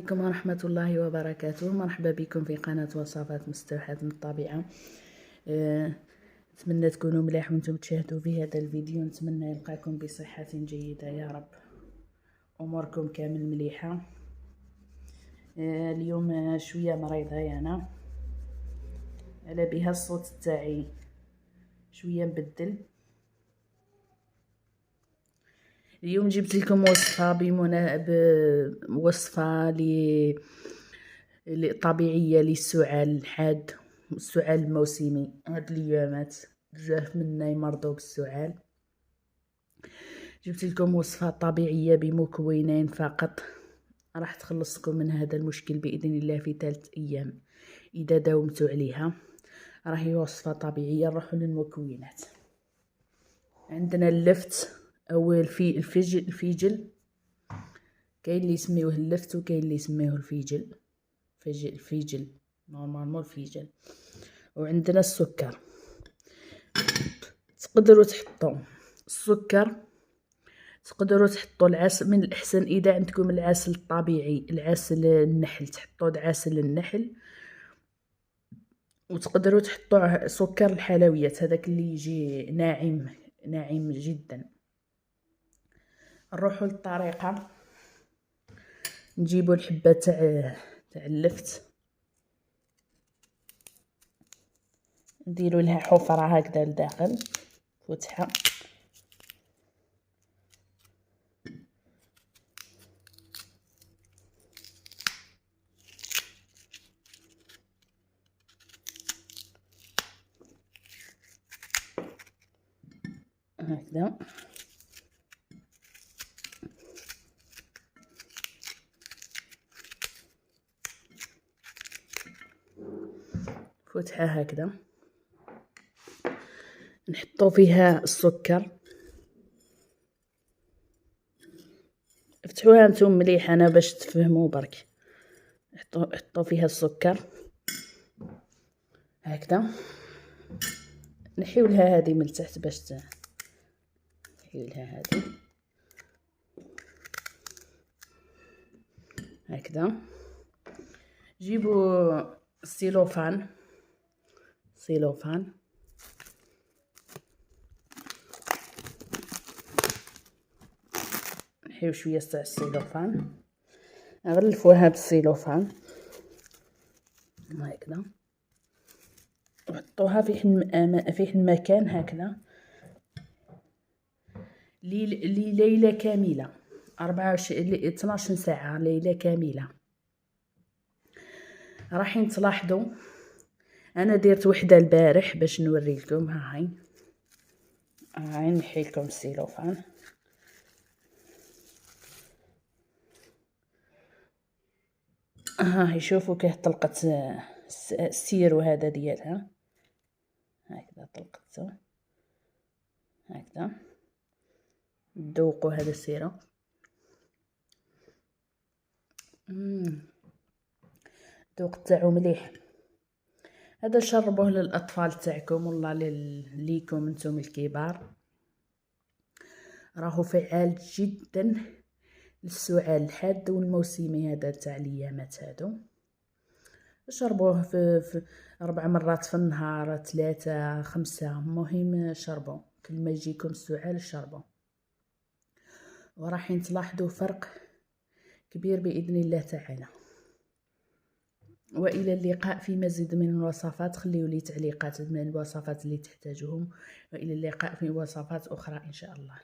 عليكم ورحمة الله وبركاته. مرحبا بكم في قناة وصفات مستوحاة من الطبيعة. نتمنى تكونوا ملاح وانتم تشاهدوا في هذا الفيديو. نتمنى يلقاكم بصحة جيدة يا رب، اموركم كامل مليحة. اليوم شوية مريضة انا، على بها الصوت تاعي شوية مبدل. اليوم جبت لكم وصفة وصفة طبيعية للسعال الحاد والسعال الموسمي. هاد الايامات بزاف منا يمرضوا بالسعال. جبت لكم وصفة طبيعية بمكونين فقط راح تخلصكم من هذا المشكل بإذن الله في 3 أيام إذا داومتوا عليها. راهي وصفة طبيعية. نروحوا للمكونات. عندنا اللفت او الفيجل. كاين اللي يسميوه اللفت وكاين اللي يسميوه الفيجل نورمالمون الفيجل. وعندنا السكر. تقدروا تحطوا السكر، تقدروا تحطوا العسل. من الاحسن اذا عندكم العسل الطبيعي، العسل النحل، تحطوا عسل النحل. وتقدروا تحطوا سكر الحلويات، هذاك اللي يجي ناعم جدا. نروحوا للطريقه. نجيبوا الحبه تاع اللفت، نديروا لها حفره هكذا لداخل فتحه. هكذا فتحه هكذا. نحطوا فيها السكر، افتحوها نتوما مليح انا باش تفهموا برك. حطوا فيها السكر هكذا. نحيو لها هذه من تحت باش نحيو لها هذه هكذا. جيبوا السيلوفان، نحيو شويه تاع السيلوفان، نغلفوها بالسيلوفان هكذا. وحطوها في المكان هكذا ليلة كاملة، 12 ساعة، ليلة كاملة. راحين تلاحظوا انا درت وحده البارح باش نوري لكم. هاي نحي لكم السيلوفان. هاي شوفوا كيف طلقت السيرو هذا ديالها هكذا. طلقته هكذا. ذوقوا هذا السيرو. الذوق تاعو مليح. هذا شربوه للاطفال تاعكم والله ليكم انتم الكبار. راهو فعال جدا للسعال الحاد والموسمي هذا تاع الايامات هادو. شربوه في 4 مرات في النهار، 3 5. المهم شربوا كل ما يجيكم السعال شربوا، وراحين تلاحظوا فرق كبير باذن الله تعالى. والى اللقاء في مزيد من الوصفات. خليوا لي تعليقات من الوصفات اللي تحتاجوهم، والى اللقاء في وصفات اخرى ان شاء الله.